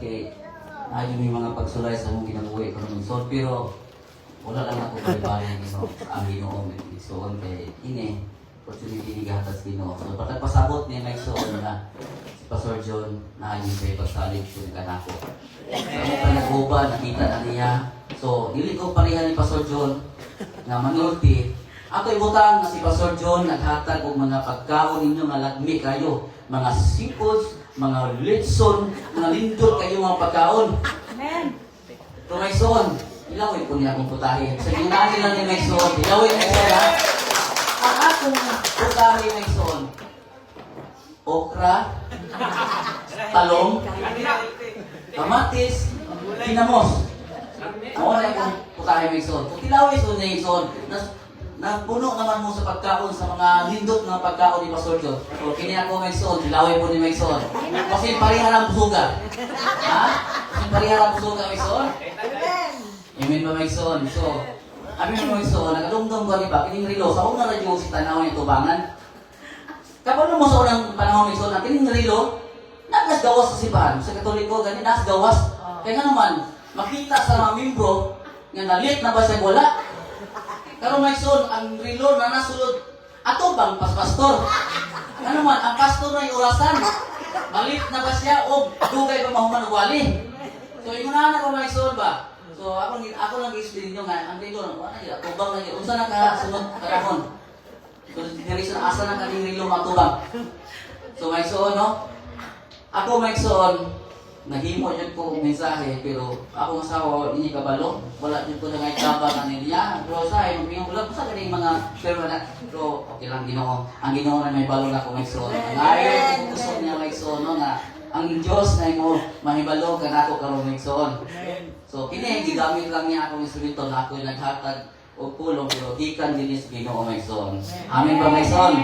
kay ayaw may mga pagsulay sa mong kinabuhi ko naman. So, pero wala lang ako kalibali ang Ginoo. So, kay ini, opportunity ni gatas Ginoo. So, pagkapasabot niya may soon na si Pastor John na ayaw kayo pagsalig ko ni kanako. Ako pa nag-uba, nakita na niya. So, dili ko pareha ni Pastor John na manulti. Ako ibutang na si Pastor John naghatag og mga pagkaon ninyo nga lagmi kayo, mga seafoods, mga litson, mga lindot kayo mga pagkaon. Amen. So Mayson, ilawin ko niya akong putahe. Sa ginani lang ni Mayson, ilawin ko siya. Ang akong putahe Mayson, okra, talong, kamatis, kinamos. Ako na yung putahe Mayson. Kung tilawin ko niya Mayson, napuno naman mo sa pagkaon sa mga lindot ng pagkaon ni Pastor John. So, kini ako Mayson, dilawin po ni Mayson. Kasi pariha lang busuga. Ha? Kasi pariha lang busuga, Mayson? Amen ba, Mayson? So, amin mo Mayson, nagalungdong ko, di ba? Kining rilo, sa unang radyo si tanaw niya tubangan. Kapag mo sa unang panahon, Mayson, na kining rilo, nagasgawas sa sipahan. Sa Katoliko, ganyan, nagasgawas. Kaya nga naman, makita sa mga membro, nga nalit na ba siya wala? Pero Mayson, ang relo na nasulod, ato bang pastor? Ano man, ang pastor na yung orasan. Malit na ba siya o dugay pa mahuman og wali? So, yung na ko Mayson ba? So, ako lang i-explain nyo nga, ang relo, wala na tubang na yun. Unsa na kasunod karahon? So, direction, asa na kaning relo matubang? So, Mayson, no? Ako, Mayson, nahimo yun ko mensahe, pero ako asawa, hindi kabalo. Wala yun ko na ngay tabang niya. Pero sa mga wala ko sa kaning mga pero na. Pero okay lang Ginoo. Ang Ginoo na may balo na ko Mayson. Ang ayaw ko gusto niya Mayson, no, nga ang Diyos na mo mahibalo kanako karon Mayson. So kini gigamit lang niya akong instrumento na ako naghatag o pulong pero gikan dinhi sa Ginoo Mayson. Amen ba Mayson?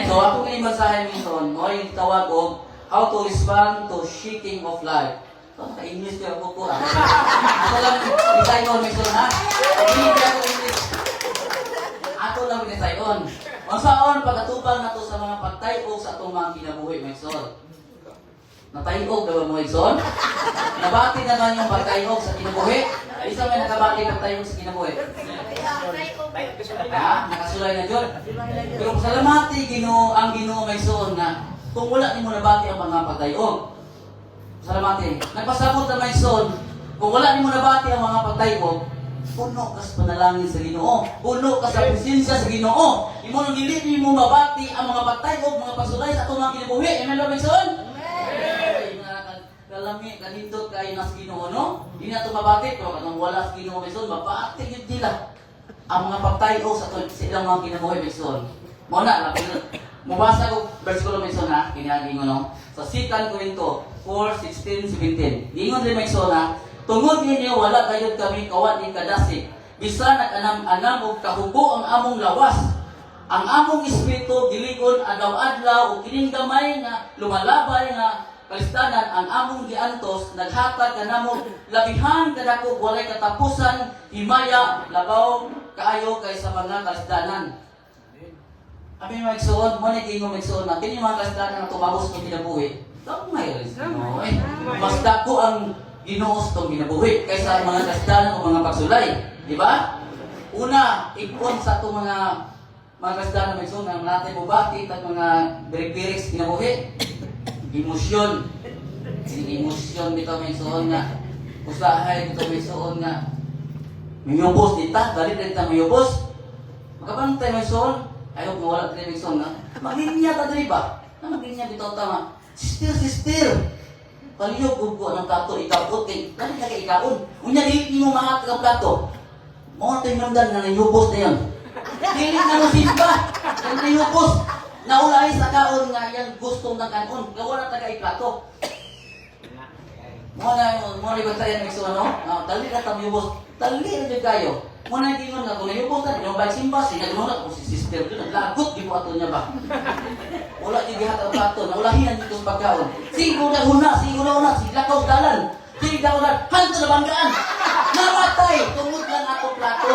So ako kini mensahe Mayson, mo yung tawag og how to respond to shaking of life. So, naka-English ko ako po. Ako lang binisayon, Mayson, ha? Hindi ako English. Ako lang binisayon. Masaon, pagkatubang na to sa mga pagtayo sa itong mga kinabuhi, Mayson. Natayog na ba mo, Mayson? Nabati naman yung pagtayo sa kinabuhi. Isa may nakabati pagtayo sa kinabuhi. Ha? Nakasulay na dyan. Pero salamati ang Ginoo, Mayson, na kung wala ni mo nabati ang mga pagtayog. Salamati. Nagpasabot na Mayson, kung wala ni mo nabati ang mga pagtayog, puno ka sa panalangin sa Ginoo. Puno ka sa presensya sa Ginoo. Imo nang dili ni mo mabati ang mga pagtayog, mga pasulay sa atong mga kinabuhi. Amen ba Mayson? Amen. Kalami, kanindot kayo na sa Ginoo, no? Hindi na ito mabati, pero kanang wala sa Ginoo Mayson, mabati yun nila. Ang mga pagtayog sa ilang mga kinabuhi Mayson. Muna, mabasa ko versikulo Mayson ha, kinagin ko no. Sa 2 Corinto 4:16-17. Gingon din Mayson ha, tungod ninyo wala kayod kami kawat ni kadasig. Bisan nag-anam og kahubo ang among lawas. Ang among espiritu giligon adlaw-adlaw ug kining gamay nga lumalabay nga kalistanan ang among giantos naghatag kanamo labihan kadako walay katapusan himaya labaw kaayo kaysa mga kalistanan. Abi Mayson, mo na gingo Mayson na kini mga kasdanan nga tumabos ng kinabuhi. Dako may Ginoo. Mas dako ang Ginoo sa kinabuhi kaysa mga kasdanan o mga pagsulay, di ba? Una, ikon sa itong mga kasdanan Mayson nga natin bubati at mga birik-birik kinabuhi. Emosyon. Emosyon bitaw Mayson nga usahay bitaw Mayson nga mayubos dita, galit dita mayubos. Makabantay Mayson. Ayaw kung wala tayo Mayson na maglinya ta dali ba? Na maglinya bitaw tama. Sister. Paliyog ko ng plato ikabot kay dali ka ikaon. Unya dili mo mahat ka plato. Mo tay namdan na nayubos na yan. Dili na mo simba. Ang nayubos. Naulay sa kaon nga yang gustong ng kanon. Wala taga iplato. Mo na ba tayo Mayson no? Dali ka tamubos. Dali na jud kayo. Muna yung gingon nga, kung nayubos na, yung balik simba, sinagunod kung si sister doon, naglagot, di po ato niya ba? Wala yung gihat ang plato, naulahinan dito sa pagkaon. Siguro na una, siglakaw dalan. Siglakaw dalan, hanto na banggaan. Namatay, tungod lang ako plato.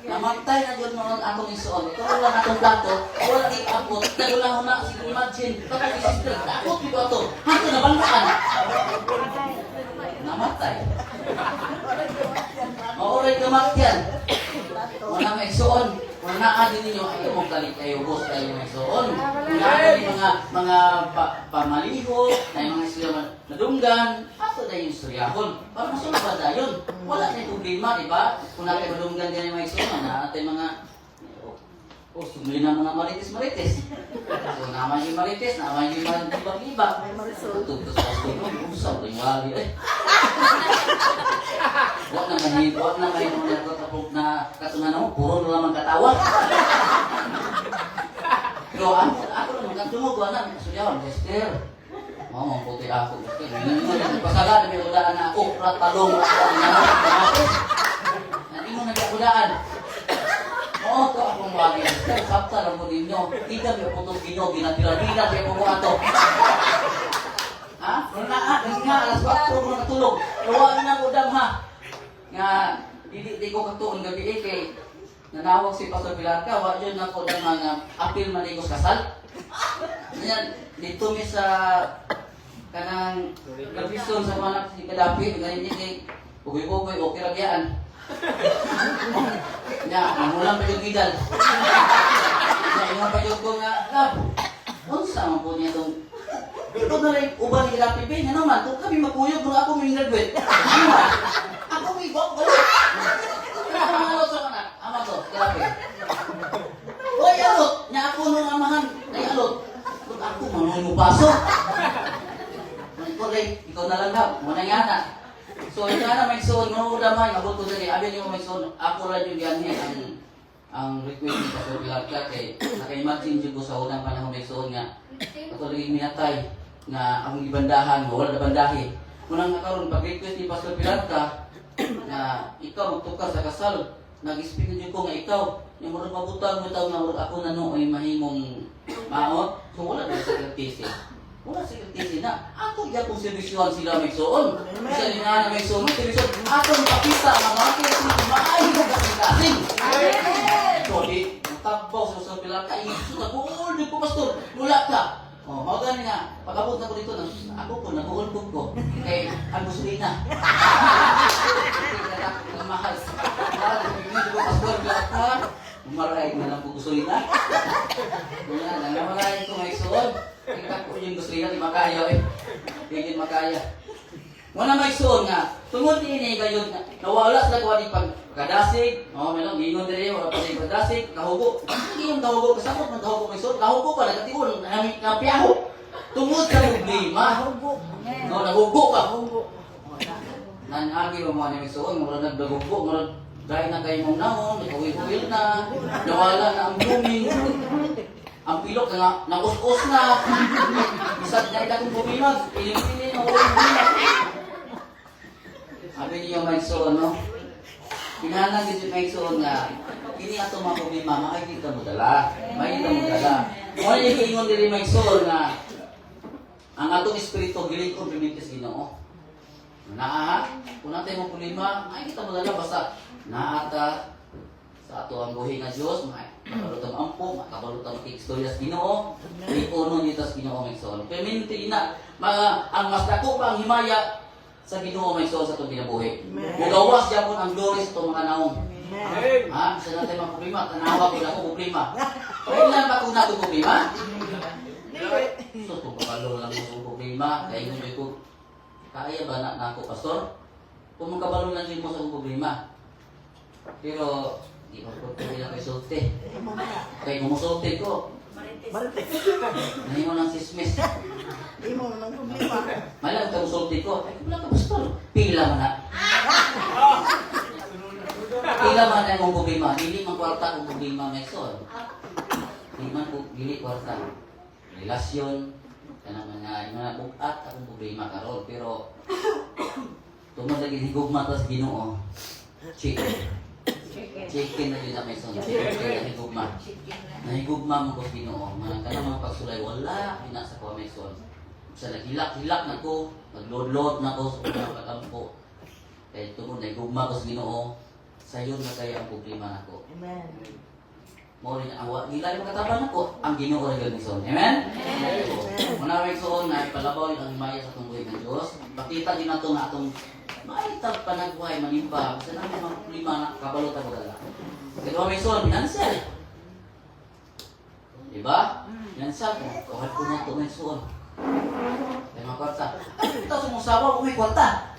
Namatay. namatay na yun noon atong isuon. Ito wala atong plato, wala kay abot. Nagulang na, sige imagine, kapag isister, abot dito ato. Hanto na bandaan. Namatay. Mauray kamatyan. Wala may isuon. Kung naadin ninyo, ay mong galit kayo, boss kayo may isuon. Kung naadin mga pamaliho, na yung mga istorya nadunggan, ato na yung istoryahon. Para masulba na yun. Wala na yung problema, di ba? Kung natin madunggan din yung mga istorya, na ating mga sumuli na mga marites-marites. So, naman yung marites, naman yung mga libag-libag. Tutugtos sa gusto, usap, yung wali, Huwag na mahinom na katapog na katunan mo, puro na lamang katawa. Pero ako naman, nagtungog ko na, kasulyawan, Esther. Mama, puti ako. Pasaga, may udaan na ako, talong, hindi mo nagkakudaan. Oo, ito akong wagi. Esther, sakta lang po ninyo. Hindi kami putong Ginoo, ginatira-tira, kaya po ato. Ha? Kasi nga, alas 4 mo natulog. Nawaan na ko dam, ha? Nga, di ko katuon gabi kay nanawag si Pastor Pilarca, wa yun na ko dam nga apil manigos kasal. Ganyan, dito mi sa kanang nabison sa mga si Kadapi, ganyan niya kay bugoy-bugoy o kiragyaan. Nya, namulang pa yung gidal. Nya, yung pa yung ko nga, love, unsa man po niya itong ito na rin, uban ni Kadapi, Ben, ano man, kung kami magkuyog, kung ako may graduate. Ano man? Ako may bok, gano'n. Ano sa mana? Ama to, Kadapi. Oy, alot, nya ako nung amahan, ay alot. Kung ako, manunupasok. Ikaw rin, ikaw na lang daw, muna nga na. So, ito na may son, manunudamay, abot ko dali, abin yung may son, ako rin yung ganyan, ang request ni Pastor Pilarca kay naka-imagine dyan ko sa unang panahon may son nga ako laging minatay nga ang ibandahan mo, wala na bandahin. Munang nakaroon, pag-request ni Pastor Pilarca na ikaw magtukar sa kasal, nag-speak na dyan ko nga ikaw, yung murag mabutang mo itaw na ako na ay mahimong maot, so wala na sa kertisi. Wala sa kertisi na, ako dyan kung servisyohan sila may soon. Isa din na may soon, servisyon, atong pakita ang mga kertisi, maayos na kasing-kasing. So, di, nagtabaw sa Pastor Pilarca, iso na, buol, di ko pastor, mula ka. O, magani nga, pag-abot na ko dito, ako po, nabuulbog ko. Kay, ang gusulina. Ang mahal. Hindi ko Pastor Pilarca, maray na lang po gusulina. Kaya, nangamalayan ko may suon. Ika po yung gusulina, di makaya eh. Hindi makaya. Muna may suon nga, tungod ini gayon nga, nawala sa kuha di pagkadasig, meron, gingon din wala pa rin pagkadasig, kahugo. Hindi yung kahugo, kasapot ng kahugo may suon, kahugo pa, nagkatiun, napiyaho. Tungod sa problema, nahugo ka. Nanagi mo mga may suon, mura nagdagugo, mura dahil na kayo mong naon, ikaw-ikaw na, nawala na ang blooming. Ang pilok nga, nakus-kus na. Isat na itakong bumimag, piling-piling, nakulang bumimag. Sabi niyo may soon, no? Kinahalang din may soon nga, kini ato mga problema, makikita mo dala. Makikita mo dala. Kung yung ingon din may soon nga, ang atong espiritu, giling komplimentis Ginoo. Naa, kung natin mo problema, makikita mo dala, basta naata sa ato ang buhay nga Diyos, makabalutang ampo, makabalutang kikstorya sa Ginoo, ipuno nito sa Ginoo may soon. Pero minti na, ang mas dako pa ang himaya, sa Ginoo may soon sa itong kinabuhi. Mugawas dyan po ang glory sa itong mga naong. Ha? Sa natin mga problema, tanawa ko na ako problema. Kailan ba kung nato problema? So, itong kapalo lang itong problema, kaya hindi ko, kaya ba na ako, pastor? Kung magkabalo lang din mo sa problema. Pero, di ko po lang kay sulti. Kaya kung musulti ko, nahin mo ng sismis. Hindi mo naman problema. Malang ka musulti ko, ay kung lang ka pastor, pila man na. Pila man na yung problema, dili man kwarta kung problema may son. Dili kwarta. Relasyon, kanang mga bukat akong problema karon, pero tungod lagi higugma tas Ginoo. Chicken na yun na may son. Chicken na higugma. Nahigugma mo ko Ginoo. Mga kanang mga pagsulay, wala pinasa ko may son. Sa naghilak-hilak na ko, nagload-load na ko sa mga katampo. Kaya tungod nahigugma ko sa Ginoo. Sayon na kayo ang problema nako. Amen. Mo rin ang gila yung kataban nako, ang Ginoo rin gamiton. Amen? Muna may suon na ipalabaw yung ang himaya sa tunggoy ng Diyos. Pakita din nato nga atong maitag panagbuhay manimba. Sa namin mga problema na kabalutan ko dala. Kaya may suon, financial. Diba? Financial. Kawad ko na ito may suon. Kaya mga kwarta. Ay, ito sumusawa kung may kwarta.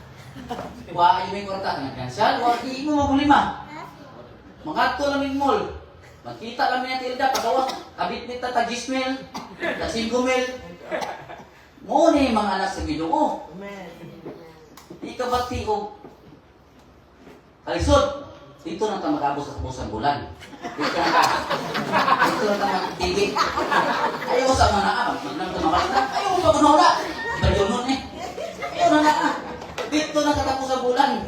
Wah, may kwarta. Kaya financial, wah, di mo problema. Mga ito namin mall. Magkita kami ng tilda, pagawa, kabit-bit na tag-10,000, tag-5,000. Mo ni mga anak sa Ginoo. Amen. Di ka bati o kalisod. Dito na ka mag-abos sa pusang bulan. Dito na ka mag-tigil. Ayaw sa mga naam. Nang tumakas na. Ayaw sa mga wala. Bayo nun eh. Ayaw na na. Dito na katapos sa bulan.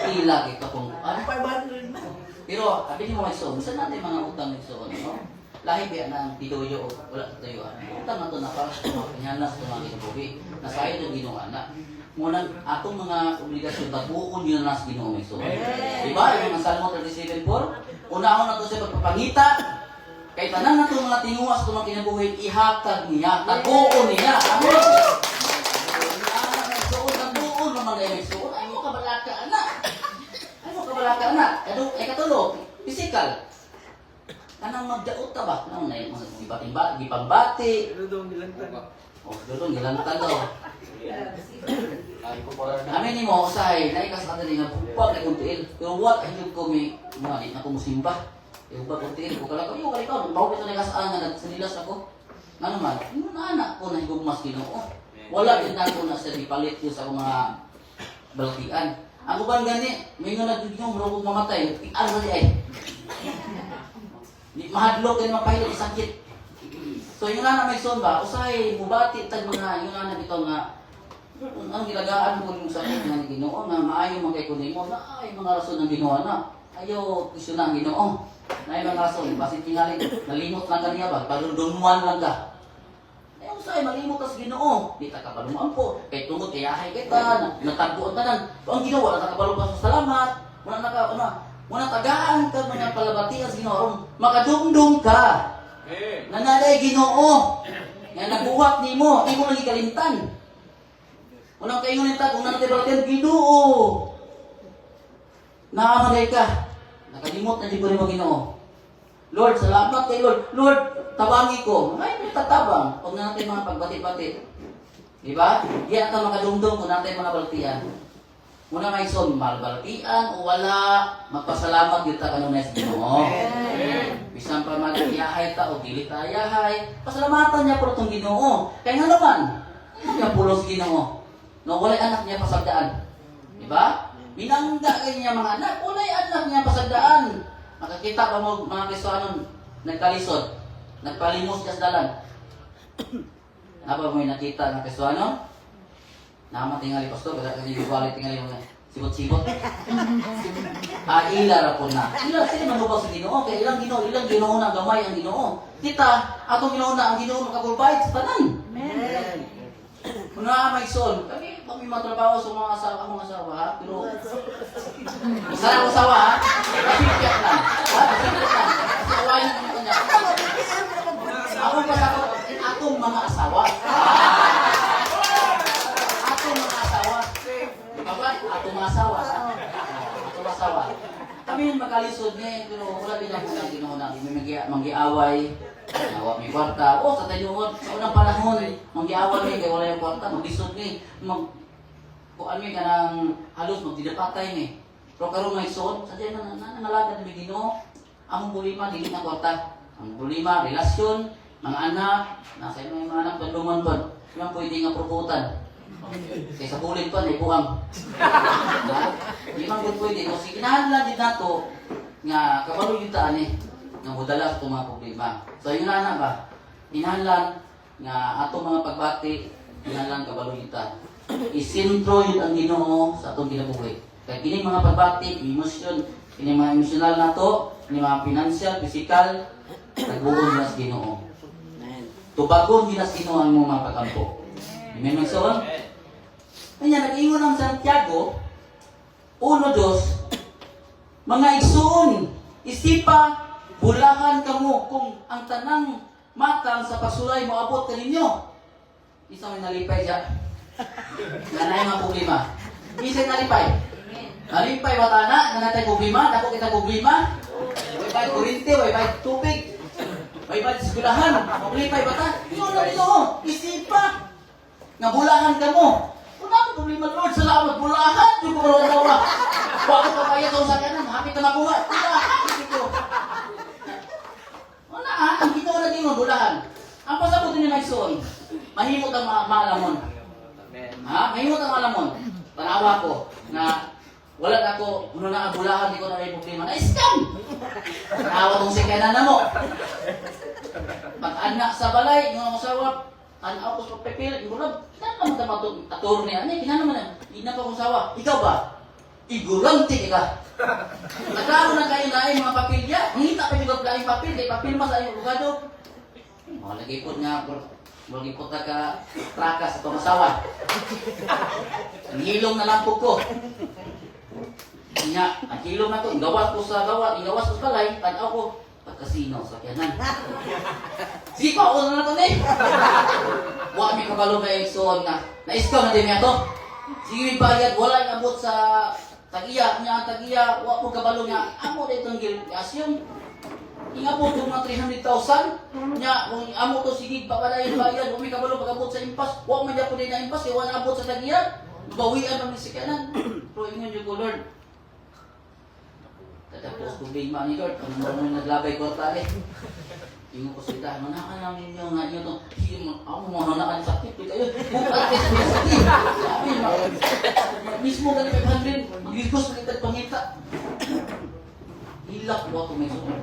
Ilagi ka kung ano. 500 na. Pero, sabi niyo mga iso, saan natin mga utang ng iso, ano? Lahi ba na ang pidoyo o wala sa tuyuan? Utang na ito na para sa mga pinyanas, sa mga kinabuhi. Nasa iyo yung ginawa na. Ngunang atong mga obligasyon, tagbuon yun na sa ginawa ng iso. Diba? Yung mga Salmo 37:4, una-una na ito sa pagpapangita, kay tanan na ito mga tinguas, ito mga kinabuhi, ihatag niya, tagbuon niya. Amen! Tagbuon naman na yung iso. Ay mo kabalaka, anak! Wala ka na, ay katulo, physical. Kanang magdaot ta ba? Kanang na yung mga gipangbati. Dudong gilantag. O, dudong gilantag daw. Amin ni mo, usahay, naikas ka na rin nga, pupag ay kuntiin. Pero what, ay yung kumi, mga di na kumusimba. Yung ba kuntiin, kung kalakaw, yung kalikaw, bawag ito naikas na, nagsanilas ako. Nga naman, yung anak ko na higugmas Ginoo. Wala din na ko na sa ipalit ko sa mga balatian. Ang uban gani, may nga nagdugyo, marunong mamatay. Ano na ay? Mahadlok din mapahilot sakit. So yung nga na may son ba, usay, mubati, tag mga, yung nga na bitaw nga, ang gilagaan mo yung sakit nga ni Ginoo, na maayo mga kay kunimo, na ay mga rason ng Ginoo na. Ayaw, kusyo na ang Ginoo. Na ay mga rason, basit tingali, nalimot lang kaniya ba, padudumuan lang ka. Eh, usay, malimot as Ginoo. Di ta kapalumaan po. Kay tungod, kayahay kita, natagbuot na nan. Ang Ginoo, wala nakapalo pa sa salamat. Muna tagaan ka mga palabatian sa Ginoo. Makadumdum ka. Nanalay Ginoo. Nga nabuhat ni mo, di mo lagi kalimtan. Unang kaingon nita, kung nanatay balatian, Ginoo. Naamalay ka. Nakalimot na di ko rin mo Ginoo. Lord, salamat kay Lord. Lord, tabangi ko. Ay, may tatabang. Huwag na natin mga pagbati-bati. Diba? Diyan ka makadumdum kung natin mga balatian. Muna may son, malbalatian o wala, magpasalamat yun ta kanunay sa Ginoo. Bisan pa mag-iyahay ta o dili ta iyahay, pasalamatan niya po itong Ginoo. Kaya nga naman, ano niya pulos Ginoo? No, walay anak niya pasagdaan. Diba? Binangga kayo niya mga anak, walay anak niya pasagdaan. Makakita pa mo mga Kristohanon, nagkalisod, nagpalimos ka sa dalan. Apa mo yung nakita ng Kristohanon? Nama tingali pastor, kasi yung wallet tingali mo sibot-sibot. Ila ra po na. Ila sila manubag sa Ginoo, kaya ilang Ginoo na gamay ang Ginoo. Kita, atong Ginoo na ang Ginoo makapulbayad sa tanan. Amen. Kung may son, kami matrabaho sa mga asawa, ha? Pero masarap ang asawa, ha? Masipyak lang. Ha? Masipyak lang. Asawain mo kanya. Ako pa sa atong mga asawa. Atong mga asawa. Diba? Atong mga asawa. Atong mga asawa. Kami makalisod niya, pero wala din ako ng Ginoo na manggiaway. Nawa may kwarta. O, sa tayo sa unang panahon, manggiaway niya, kaya wala yung kwarta, maglisod niya. Kuan mi kanang halos magdidapatay ni. Pero karon may son, sadya na nangalaga ni Ginoo. Ang problema dili na kwarta. Ang problema relasyon, mga anak, nasa mga anak panduman pa. Yung pwede nga proputan. Kaysa bulit pa na ibuang. Di man gud pwede kasi kinahanglan din nato nga kabalo yung taan nga modala sa mga problema. So yun na ba? Kinahanglan nga ato mga pagbati, kinahanglan kabalo yung taan. Isintro yun ang Ginoo sa atong kinabuhi. Kaya kini mga pagbati, emosyon, kini mga emosyonal nato, kini mga financial, physical, nagbuon na sa Ginoo. Tubagon nila sa Ginoo ang mga pagkampo. Amen, mga son? Kanya, nag-ingon ang Santiago, 1, 2, mga igsoon, isipa, bulahan kamo kung ang tanang matang sa pagsulay mo abot kaninyo. Isa may nalipay siya. Nanay mga problema. Isa nalipay. Nalipay watana, nanatay problema, dako kita problema. Way bay kurinte, way bay tubig. Way bay sigulahan, maglipay bata. Yun na dito, isipa. Nga bulahan kamo. Kung ang problema, Lord, salamat, bulahan. Yung ko marunong. Bakit pa kaya ito sa kanan? Hapit na makuha. Bulahan dito. Wala ang ginawa na din mo, bulahan. Ang pasabutin ni Maison, mahimot ang maalamon. Ha? Mahimot ang maalamon. Tanawa ko na wala na ako, ano na ang bulahan, di ko na may problema. Na-scam! Tanawa kong sikanan na mo. Pag-anak sa balay, yung mga asawa, tanaw ko sa pagpipil, yung gulang, kinaan naman ka maturo niya. Ano, kinaan naman na, hindi na pa kong asawa. Ikaw ba? Iguranti ka. Nagkaroon na kayo na mga papilya. Ngita pa yung laing papil, kay papil mas ayong bugado. Mga lagipod nga, lagipod na ka trakas sa pamasawa. Ang hilong na lang ko. Nga, ang hilong na ko, ingawas ko sa balay, tanaw ko, pagkasinaw sa kyanan. Sige pa, una na ito eh. Huwag may kabalo na yung suon na. Na-iskaw na din niya to. Sige may bayad, wala yung abot sa tagiya. Nga ang tagiya, huwag mo kabalo niya. Amo na itong asyong. Ingabot yung mga 300,000. Nga, kung amo to sige, papalayan bayad. Huwag may kabalo pag-abot sa impas. Huwag may dapo din na impas. Huwag na abot sa tagiya. Bawian ang nisikanan. Pero ingon yung ko, Lord. Tapos tubig man ni Lord, kung mo naglabay ko tali. Ingon ko sila, manakan lang ninyo nga inyo to. Ako manakan sakit kayo. Bukat kayo sa sakit. Sabi, mismo ganit 500, magigos na kitag pangita. Hilak ko ako may sunod.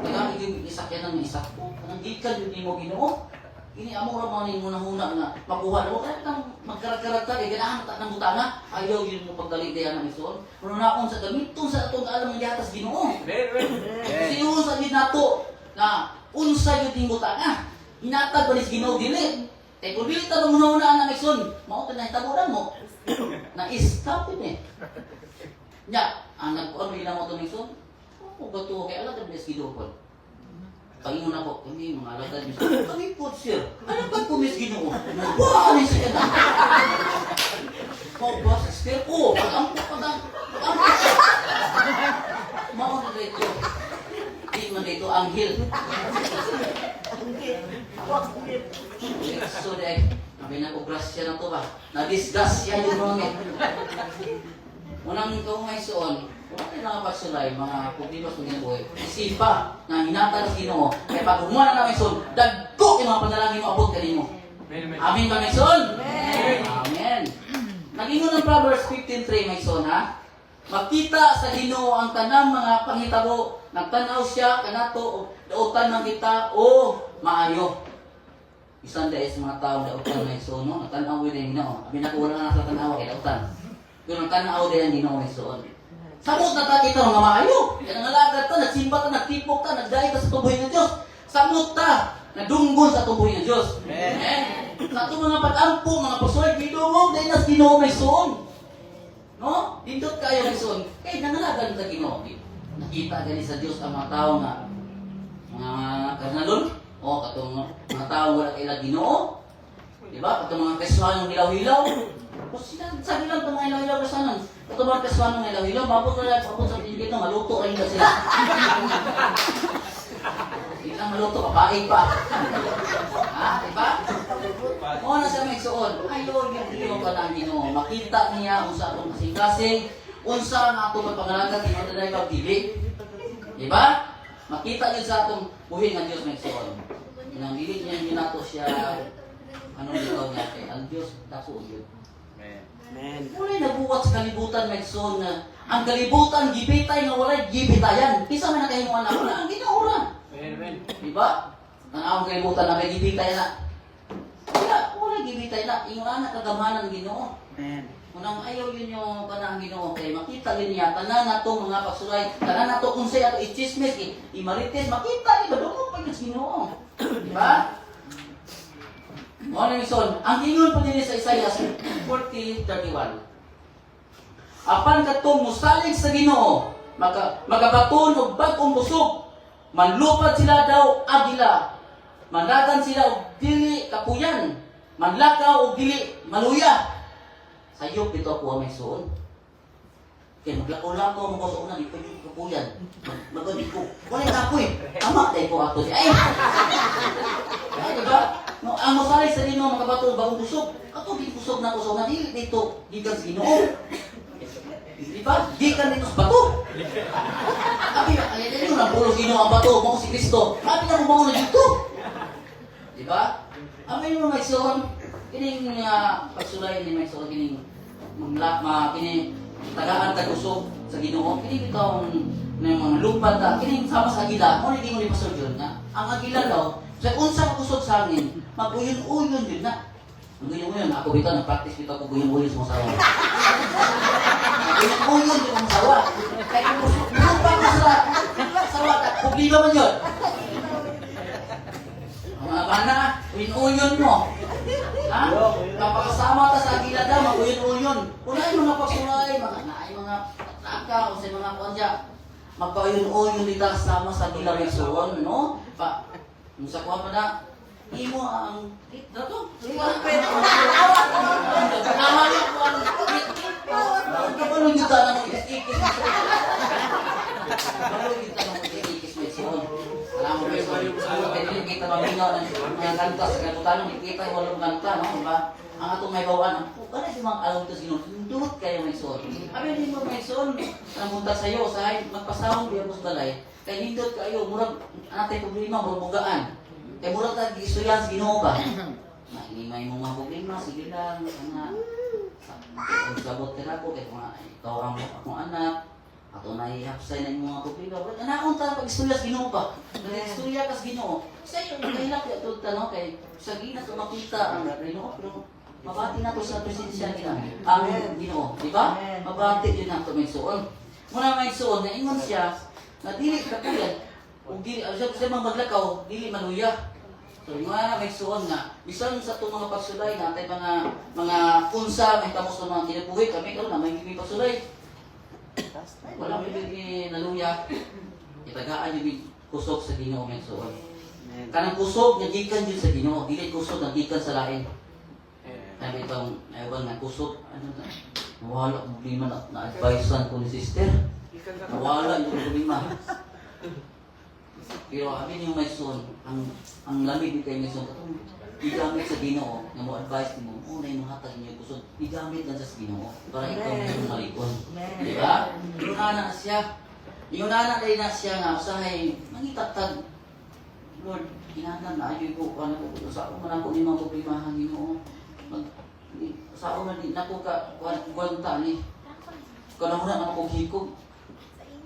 Kaya yung isakyan ng isa ko. Anong gikan yung di mo Ginoo? Ini amo ra man ning huna nga makuha mo kaya tang magkarat-karat ka ganahan ta nang butana ayaw yun mo pagdali diyan ng ison kuno na akong sa gamiton sa atong alam ng yatas Ginoo sinuon sa gid nato na unsa yun ding butana hinatag ba ni Ginoo dili kay kun dili ta mo huna ng ison mao ta na hitaburan mo na stop ni nya ang nagkuan nila mo to ison o bato kay ala ta ni Ginoo kon Pangingon ako, kami mga alagad niyo. Kami po, sir. Ano ba kumis Ginoo? Wow, ano siya na? Mau ba, sir? Oo, pag-ampo. Mau na dito. Di man dito, anghel. So, dahil, kami na po grasya na to ba? Na-disgrasya yung mga. Unang ito may suon, wala na pagsulay, mga problema sa ginabuhay. Isipa na hinata ng Ginoo. Kaya pag humuha na namin son, dagko yung mga panalangin mo abot ka rin mo. Amen ba, may son? Amen. Nag-ingon ng Proverbs 15:3, may son, ha? Makita sa Ginoo ang tanang mga panghitabo, nagtanaw siya, kanato, dautan ng kita, o maayo. Isang dahil sa mga tao, dautan na son, no? Nagtanaw yun yung Ginoo. Abi na ko wala na sa tanaw, kaya dautan. Kung ang tanaw din ang Ginoo may son. Samot na ta kita mga maayo. Yan ang alagad ta, nagsimba ta, nagtipok ta, nagdahil ta sa tubuhin ng Diyos. Samot ta, nadunggon sa tubuhin ng Diyos. Amen. Sa itong mga pag-ampo, mga pasuay, bidungog, dahil nas Ginoo may son. No? Dindot kayo may son. Kaya nangalagan ta Ginoo. Nakita gani sa Diyos ang mga tao nga mga karnalon. O, katong mga tao wala kaila Ginoo. Diba? Katong mga keswan ng hilaw-hilaw. O sabi lang itong mga ilaw-ilaw kasanan. Ito mga kaswan ng ilaw-ilaw, mabot na lang sa pinigit na maluto rin kasi. Hindi lang maluto, kapaig pa. Ha? Diba? O na siya may suon. Ayaw, yung ka na Ginoo. Makita niya kung sa atong kasing-kasing, unsa na atong magpangalaga, kinunta na yung pagdili. Diba? Makita niyo sa atong buhin ng Diyos may suon. Nang dili niya ginato siya, anong ikaw niya kay ang Diyos, dako yun. Amen. Wala'y nabuwat sa kalibutan, Megson, na ang kalibutan, gibitay nga wala'y gibitayan. Kisa may nakahimuan na wala, ang ginaura. Amen. Diba? Ang ang kalibutan na may gibitay na. Wala, wala'y gibitay na. Yung anak kagamanan ng Ginoo. Amen. Unang ayaw yun yung panang Ginoo. Kaya makita rin niya, tanan na to mga pagsulay, tanan na to kung siya ato i-chismis, i-marites, makita rin, badungog pa yung Ginoo. Diba? Mga Megson, ang ingon po din sa Isaiah 40:31. Apan katong musalig sa Ginoo, magabaton og bag-ong busog. Manlupad sila daw agila. Mandagan sila og dili kapuyan. Manlakaw og dili maluya. Sayop dito ako may suon. Kaya maglakaw-lakaw mo sa una, di pa yung kapuyan. Magandi ko. Wala yung kapoy. Tama, dahil ko ato. Ay! Ay, diba? No, ang musalig sa Ginoo, magabaton og bagong busog. Ato, di busog na ko sa una. Dili dito, gikan sa Ginoo. Di ba? Gikan dito sa bato. Abi, ay dito na pulo Ginoo ang bato, mo si Kristo. Abi na mo na dito. Di ba? Abi mo may suon kining pagsulay ni may suon kining kining tagaan tagusog sa Ginoo. Kining bitaw ng mga lupad ta, kining sama sa agila. Mo ni mo ni pastor yun nga. Ang agila daw sa unsa kusog sa angin, maguyon-uyon yun na. Ang guyon-uyon, ako bitaw nag-practice bitaw ko guyon-uyon sa masawa. Uyon di kong sawa. Kaya kung lupa ka sa sawa, problema man yun. Mga bana, uyon mo. Ha? Kapakasama ka sa agila daw, mag-uyon-uyon. Unay mga pagsulay, mga taka, o sa mga kondya. Magpa-uyon-uyon dito kasama sa agila ng suon, no? Sa kuha pa na, imo ang dato. Nahalo ko ang kapalo kita ng ikis. Kapalo kita ng ikis may sihon. Alam mo ba sa pwede kita maminaw ng mga kanta sa kanutan, kita yung walong kanta, no? Diba? Ang atong may bawaan, bakit yung mga alam ito sinon? Hindot kayo may sihon. Abi hindi mo may sihon, namunta sa'yo, sahay, magpasahon diyan mo sa balay. Kaya hindot kayo, murag natay problema, bugaan. Kaya murag ta gisuyan sa Ginoo ba? Na inimay mo mga problema, sige lang, ana. Kung sabot ka na ko, kaya mga ikaw ang akong anak, ato na ihapsay na yung mga problema. Wala na akong ta pag-istorya sa Ginoo ba? Nag-istorya ka sa Ginoo. Kasi yung kahilap ya ito tanong kay sa Gina ito makita ang Ginoo, pero mabati na to sa presensya nila. Ang Ginoo, di ba? Mabati din na ito may suon. Muna may suon, na ingon siya, na dili kapuyan, kung dili, siya mga maglakaw, dili maluya. So, yung mga may suon nga, bisan sa itong mga pagsulay natin, mga punsa, may tamos ng mga kinabuhi, kami karoon na may pagsulay. Wala may bigay naluya. Itagaan yung kusog sa Ginoo may suon. Kanang kusog, nagikan yun sa Ginoo, dili kusog, nagikan sa lain. Sabi itong, ayaw nga kusog, ano na, nawala ang problema na-advisean ko ni sister. Nawala yung problema. Pero amin yung may son, ang lamig ni kayo may son, katong igamit sa Ginoo, na mo advice mo, una yung hatag niyo kusog, igamit lang sa Ginoo, para ikaw yung malikon. Di ba? Inunana na siya. Inunana na siya nga, usahay, nangitatag, Lord, inanan na ayoy ko, ano ko, sa ako man ako ni mga problemahan Ginoo. Sa ako man din, naku ka, kuwanta ni, kanahuna na akong hikog.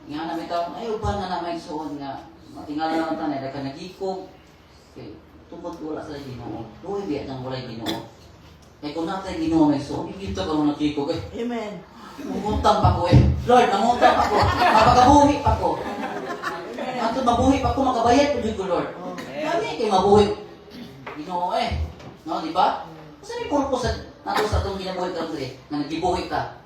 Nga na may tao, ayaw ba na may suon nga, matingala naman tanay, dahil ka nagikog. Okay, tungkol ko wala sa Ginoo. Luwi biya ng walay Ginoo. Kaya kung natin Ginoo may suon, ikita ka mo nagikog eh. Amen. Mungutang pa ko eh. Lord, mangutang pa ko. Mapagabuhi pa ko. Ato mabuhi pa ko, makabayad ko dito, Lord. Kami kayo mabuhi. Ginoo eh. No, di ba? Kasi may purpose nato sa itong ginabuhi ka rin, na nagibuhi ka.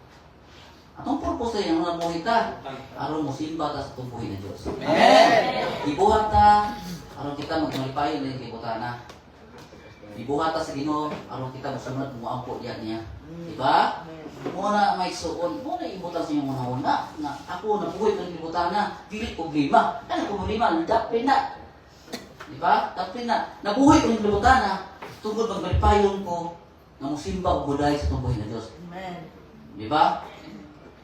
Atong purpose ay ang nabuhi ka. Aron mo simba ka sa itong buhi na Diyos. Amen! Ibuhat ta, aron kita magmalipayon na yung kibutana. Ibuhat ta sa Ginoo, aron kita masunod, muampo diyan niya. Diba? Muna may suon, muna ibutan sa inyong una-una, na ako nabuhi ng kibutana, dili problema. Ano problema? Dapin na. Diba? Dapin na. Nabuhi ko ng kibutana, tungkol magmalipayon ko, na musimba o buday sa itong buhi na Diyos. Amen. Diba?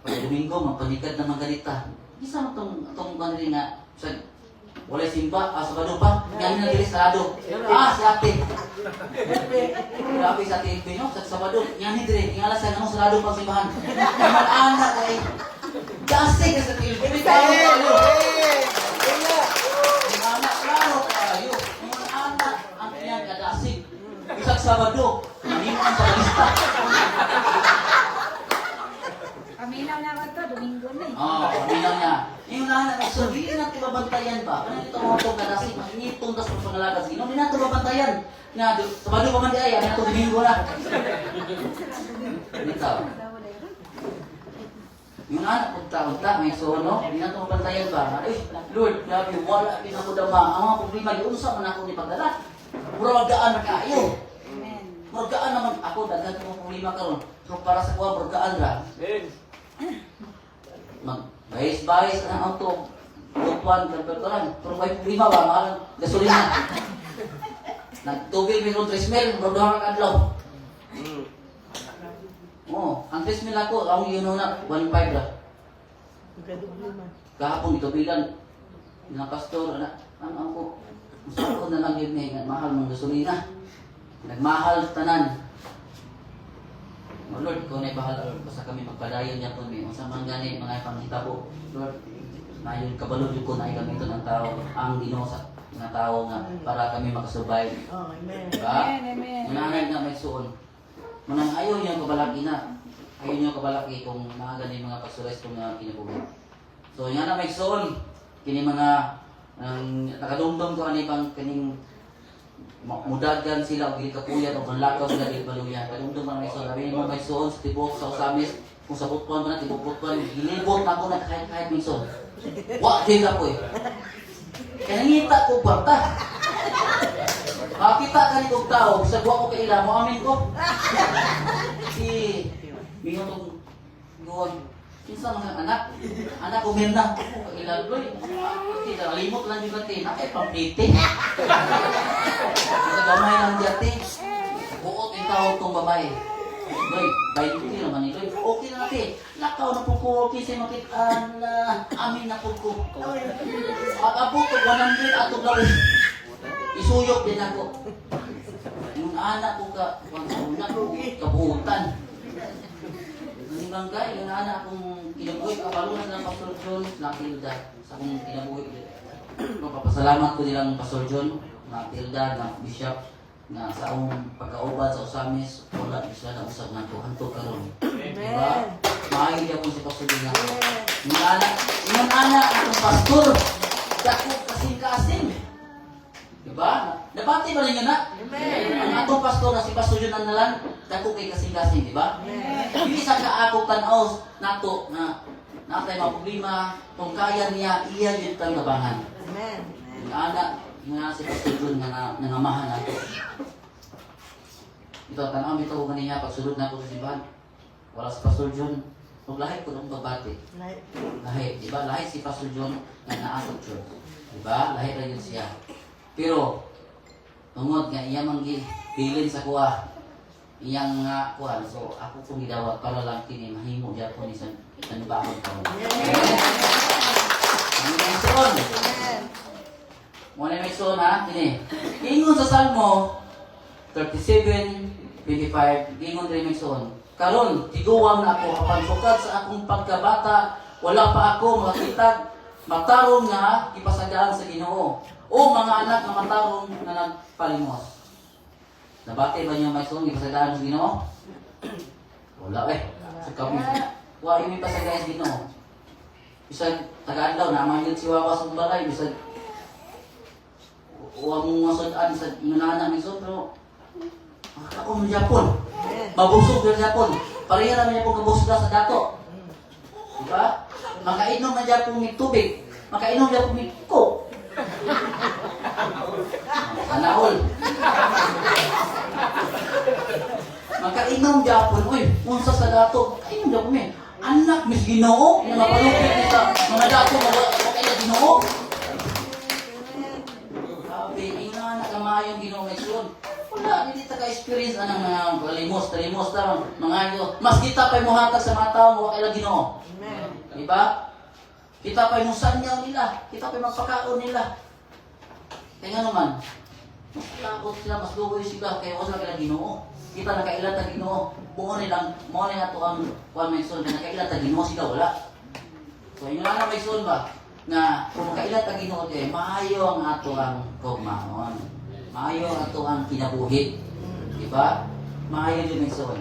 Pag Domingo, magpanikad na magalita. Isa mo itong kanili nga, wala simba, Sabado pa, yan na dili Sabado. Si ate. Grabe sa ate, no? Sa Sabado, yan ni dire, ingala sa ganong Sabado pang simbahan. Naman anak ay, kasi ka sa tiil. Bibig tayo kayo. Yung anak, klaro kayo. Yung anak, ang kanyang kadasig. Isang Sabado, maniman sa lista. Paminaw na ako to, Domingo na eh. Paminaw niya. Yung nahanap, so hindi natin babantayan ba? Kaya ito mga itong kadasig, maingitong tas pangalagas. Hindi natin babantayan. Nga, Sabado pa man di ay, ano ito Domingo na. Dito. Yung anak punta may so no, hindi na ito mabantayan ba? Ay, Lord, grabe, wala pinakudama. Ang mga problema, yung unsa man ako ni pagdala. Muragaan na kayo. Amen. Muragaan naman ako, daghan ko problema karon. So para sa kuha, muragaan ra. Amen. Mag-bahis-bahis ang auto. Tupuan, perpertoran. Pero may problema ba? Mahal ang gasolina. Nagtubig may kong 3 mil, muragaan ang adlaw. Oo, ang 3 mil ako, ang yun na, 1.5 lang. Kahapon ito bilang ng pastor, ano ko, gusto ko na lang yun nga, mahal ng gasolina. Nagmahal tanan. O Lord, kung may bahal, basta kami magpadayon niya po, may sa mga gani, mga pangita po. Lord, na yung kabalod ko na ikamito ng tao, ang Ginoo sa mga tao nga para kami makasurvive. Oh, amen. Diba? Amen, amen. Mananay na may suon. Manang ayaw niya kabalaki na. Ayaw niya kabalaki kung mga gani mga pagsules kung kinabuhi. So, yan na may suon. Kini mga nakadumdum ko ani pang kaning mudagan sila o gili kapuyan o panlakaw sila gili baluyan. Kadumdum pa na may suon. Sabi mo may suon sa tibok sa usamis. Kung sa butpuan ba na tibok-butpuan, gilibot na ako na kahit may suon. Wa, di ka po eh. Kaya nangita ko bata. Makita ka ni kong tao, sa buwa ko kaila mo, amin ko. Si, mingon tong guwag. Kinsa mga anak? Anak ko ganda. Kaila, Loy. Hindi, nalimot lang yung gati. Nakay pamplite. Sa gamay lang dati. Buot yung tao tong babae. Loy, bayi ko naman ni Loy. Okay na natin. Lakaw na po ko. Okay siya makitaan na. Amin na po ko. At abot ko 100 atong lawin. Isuyok din ako. Yung anak ko kabuutan. Yung bangga, yung anak akong kinabuhi, kabalunan ng Pastor John, Natilda, sa akong kinabuhi. Papasalamat ko nilang Pastor John, Natilda, na Bishop, na sa akong pagkaubad sa Usamis, wala sila na usap na ito, hanto karon. Diba? Maayon niya po si Pastor John na. Yung anak akong pastor, dako kasing-kasing. Diba? Nabati ba ninyo na? Ang atong pastor na si Pastor John Analan, dako kay kasing-kasing, diba? Hindi sa kaako tanaw nato na natay mga problema, kung kaya niya, iya yun tayong labangan. Yung anak, yung si Pastor John na nangamahan nato. Ito, tanaw ito ko kanina, pagsulod na ako sa simbahan. Wala si Pastor John, kung lahit ko nung babati. Lahit, diba? Lahit si Pastor John na naasot John. Diba? Lahit na yun siya. Pero, tungod nga iya bilin sa kuha. Iyang nga kuha. So, ako kong gidawat para lang kini mahimo diya po ni sa nibahon ko. Ano may son? Muna may son ha? Kini. Ingon sa Salmo 37:25, ingon rin may son. Karon, tiguwang na ako apan sukad sa akong pagkabata, wala pa ako makakitag matarong nga ipasagaan sa Ginoo. O mga anak na matarong na nagpalimos. Nabati ba niyo may song ipasagaan sa Ginoo? Wala eh. Sa kami. Wa yung ipasagaan sa Ginoo. Bisag tagaan daw naman yun si Wawa sa balay. Bisag huwag mong masudaan sa inunana may song. Pero ako ng Japon. Mabusog ng Japon. Pareha naman niya pong kabusog sa dato. Diba? Makainom na Japon ng tubig. Makainom Japon ng coke. Anahol. Makainom Japon, uy, unsa sa dato, kainom Japon eh. Anak, mis Ginoo, na mapalupit nito, mga dato, mga Ginoo. Sabi, ina na kamayong Ginoo may suon. Wala, hindi taka-experience anang mga talimos, tarong, mga ito. Mas kita pa'y muhatag sa mga tao, mga kailang Ginoo. Diba? Kita pa'y musanyaw nila, kita pa'y magpakaon nila. Kaya nga naman, mas lakot sila, mas lugoy sila, kaya wala kailang Ginoo. Kita nakailan ta Ginoo. Buo nilang, mo na ito ang kuwan may son, nakailan ta Ginoo sila, wala. So, inyo lang may son ba? Na kung nakailan ta Ginoo, maayo ang ato ang kogmaon. Maayo ang ato ang kinabuhi. Diba? Maayo din may son.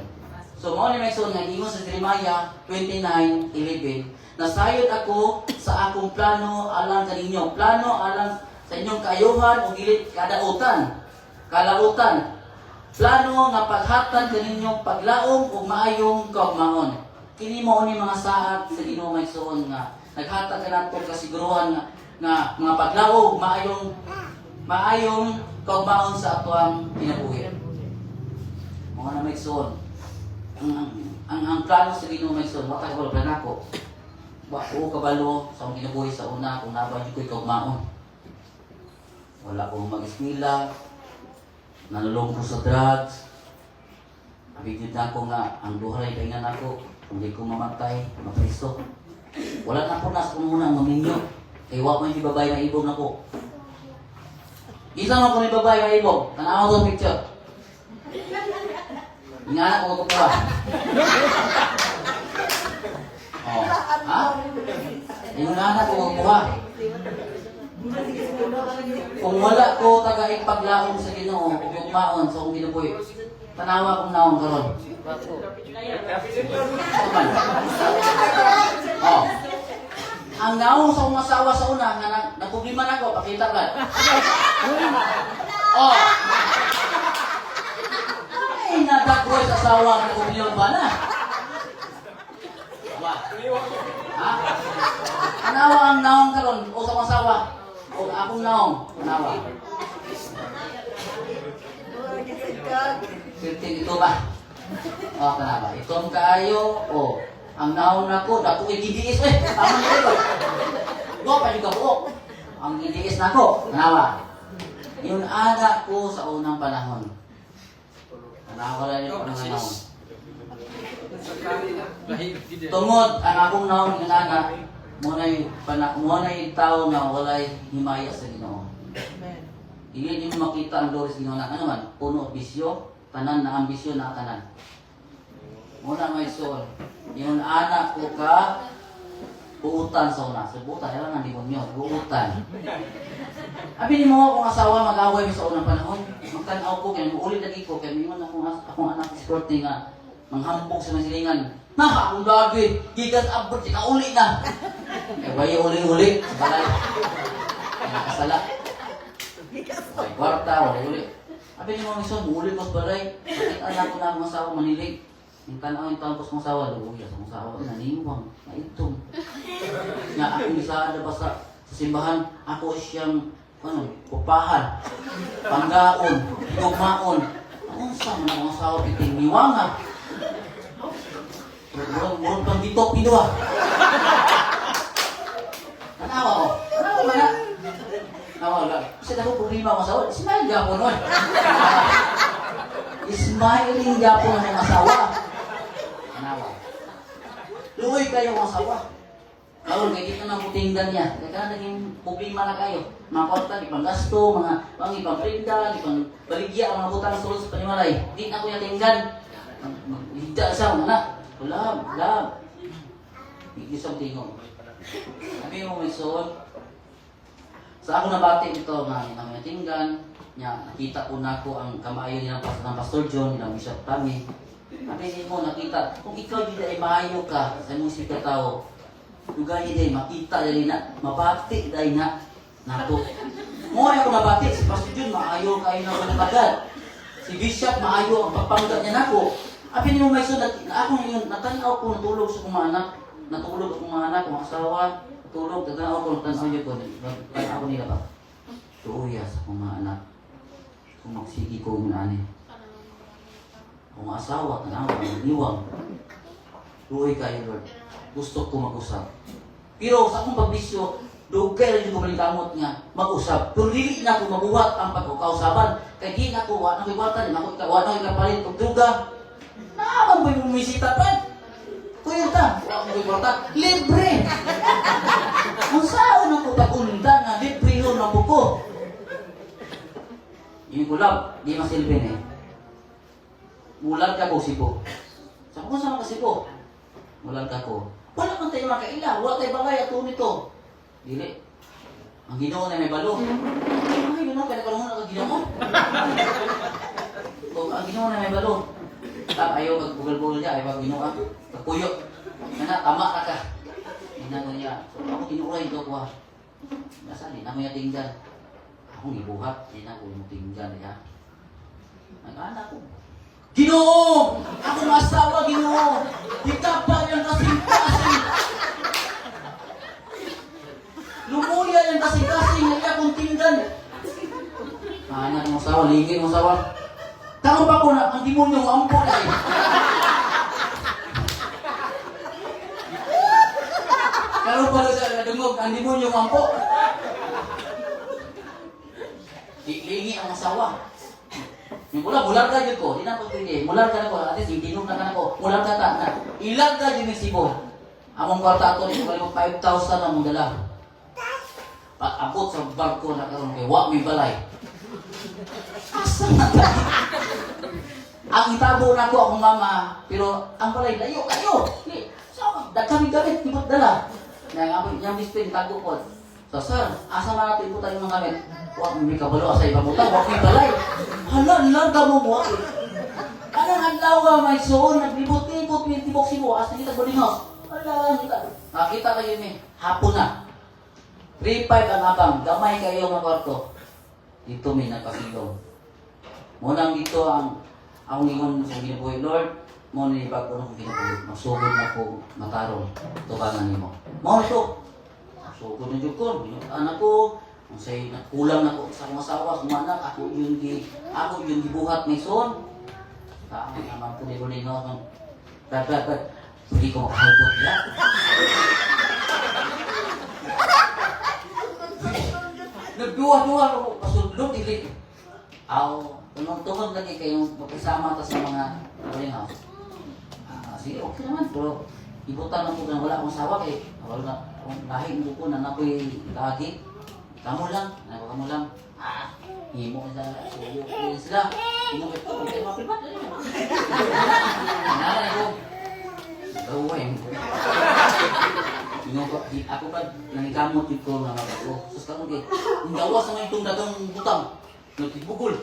So, mo na may son, nga ingon sa Jeremiah 29:11, nasayod ako sa akong plano alang sa inyo. Plano alang sa inyong kaayuhan o gilit kalautan. Plano nga paghatag kaninyong paglaom o maayong kaugmaon. kini mao ni mga saad sa Ginoo maysoon nga naghatag kanato kasiguruhan nga mga paglaog maayong kaugmaon sa atoang kinabuhi. Mga na maysoon. Ang plano sa Ginoo maysoon, wa ta ko plan ako. Wa ko kabalo sa akong kinabuhi sa una kung nabay ko'y kaugmaon. Wala akong mag-eskwela, nalulong ko sa drugs. Abigid na ako nga, ang duhay kaingan ako, kung di ko mamatay, mapriso. Wala na ako nasa kung muna ang maminyo. Kaya wala man yung babae na ibog na ko. Isa mo kung may babae na ibog, tanaw ko ang picture. Inganak ko kukuha. Oh, ha? Inganak ko kukuha. Kung wala ko tagaing paglaong sa Ginoo, ugmaon sa akong kinabuhi, tanawa kong naong karon. Oh. Ang naong sa akong asawa sa una, nga nagproblema na ako, pakita ka. Oh. Ay, nadagway sa asawa ng kumilyon ba na? Ha? Anawa ang naong karon o sa akong asawa? O akong naong, anawa. Ito ba? O, kanaba. Itong kaayo, o. Ang naong na ko, dako kay GDS, tama nyo ito. Go, pa juga buok. Ang GDS na ko, kanaba. Yung anak ko sa unang panahon. Kanawa lang yung panahon naong. Tungod, ang akong naong yung anak, muna'y tao na walay himaya sa Ginoo. Hindi niyo makita ang glory sa Ginoo na ano man, puno bisyo, tanan na ambisyon na tanan. Muna may soul, yung anak ko ka, buutan sa una. So buutan, yan lang ang demonyo, buutan. Abi ni mo akong asawa, mag-away mo sa unang panahon. Magtanaw ko, kaya ulit lagi ko, kaya mingon akong anak sporting nga, manghambog sa masilingan. Naka, akong gagi, gigas abot, sika uli na. Eh, bayi uli-uli, sa balay. Ay, nakasala. Ay, kwarta, uli-uli. Abi ni mo mison, uli ko sa balay. Bakit anak ko na akong asawa manilig? Yung tanaw yung taon ko sa asawa, luya sa asawa, naniwang, naitong. Nga akong isaada ba sa simbahan, ako siyang, kupahan, panggaon, tugmaon. Anong sa mga akong asawa, piting-niwang ha? Murong pang dito, pido ha? Tanawa ko. Tanawa ba na? Tanawa lang. Kasi ako problema akong asawa, smile ka po nun. Smiling ka po ng asawa. Tanawa. Luoy kayo ang asawa. Karon kay dito nang putinggan niya. Kaya naging problema na kayo. Mga kwarta, ipang gasto, mga ipang printa, ipang baligya, mga butang sa sulod sa panimalay. Di na ko yung tinggan. Higda siya, anak. Lab. Hindi siyang tingong. Sabi mo may soul. Sa ako nabati ito, mga tinggan. Nakita ko na ko ang kamayo nilang Pastor John, nilang Bishop Tammy. Sabi mo, nakita, kung ikaw di ay maayo ka sa musik ka tao, lugar hindi, makita dali na, mabati dahil na, nato. Mo ay ako mabati, si Pastor John, maayo kayo na panagagad. Si Bishop, maayo ang pagpanggat niya nako. Abi ni mo may sunat, ako ngayon, natanaw ko, natulog sa kong mga anak, natulog akong mga anak, kong asawa, natulog, natanaw ko, natanaw niyo ko, natanaw ko nila ba? Tuuya sa kong mga anak. Kung magsigi ko yung ani. Kung asawa, tanaw, niwang. Tuuy kayo, Lord. Gusto ko mag-usap. Pero sa akong pagbisyo, dugay rin ko malikamot nga mag-usap. Pero dili na ako mabuhat ang pagkakausaban. Kaya di na ako, wala nang iwatan, wala nang ikapalit kong duga. Naman ba yung bumisita pa? Kuya ta, wala nang iwatan. Libre! Ang saan ako pag-undan na libre yun ang buko. Yung kulab, di masilbin eh. Mulag ka ko, sipo. Sa kung saan ka sipo? Mulag ka ko. Wala man tayo makaila, wala tayo bagay at nito. Dili. Ang Ginoo na may balo. Ay, Ginoo, kaya ka naman ang Ginoo. Ang Ginoo na may balo. Ayaw mag-bugal-bugal niya, ayaw mag-Ginoo ka. Pagpuyo. Nana, tama na ka. Ginoo niya. So, ako tinuuray ito ko ha. Nasa, di na mo yung tinggan. Akong ibuhat, di na ko yung tinggan niya. Nag-anak ko. Ginoo! Ako masawa, Ginoo! Gitapa yan kasing-kasing. Lumuya yan kasing-kasing. Naya kong tinggan. Anak mo sawa, ligin mo sawa. Tama ba ko na ang demonyo ampo na eh. Karo pala sa nadungog ang demonyo ampo. Lingi ang asawa. Yung bular ka dyan ko, di na ko pwede. Bular ka na ko, at least yung tinong na ka na ko. Bular ka ta, na ilan ka dyan yung sibo. Among kwarta ato, ito kalimang 5,000 na mong dala. Abot sa barko na karoon kay wak may balay. Asa na tayo? Ang itabo na ko akong mama, pero ang balay layo, kayo. So, kami gamit, ibot dala. Yung display, tago ko. So, sir, asa man natin po tayo mga gamit? Wak may kabalo sa ibang utang, wak may balay. Hala, larga mo mo. Anong adlaw ka, may soon, naglibot-libot, may tibok sibo, asa kita boardinghouse. Hala, nakita kayo ni, hapon na. 3-5 ang abang, gamay kayo mga kwarto. Dito may nagpasilong. Munang dito ang ingon sa ginabuhi, Lord, mo ni bago na kong ginabuhi, magsugod na ko matarong, tubangan nimo. Mo ito, magsugod na dyan ko, anak ko, ang say kulang na ko sa mga asawa, sumanak, ako yung gibuhat may son. Tama naman po ni Rolino, but, hindi ko makahalbot ya. Nagduwa-duwa ako, pasundot, hindi. Tunong-tunong lagi kayong magkasama ta sa mga Rolino's. Sige, okay naman, pero ibutan na po na wala akong asawa kay wala lahing ko na nakoy lagi. Kamu lang, kamu lang. Himo sa suyo ko sila. Himo ito, kung mapipat. Nana ko. Gawin. Ako pa nangikamot ko nga ko. Sus karon kay ngawas sa itong dagang butang. Nagtibugol.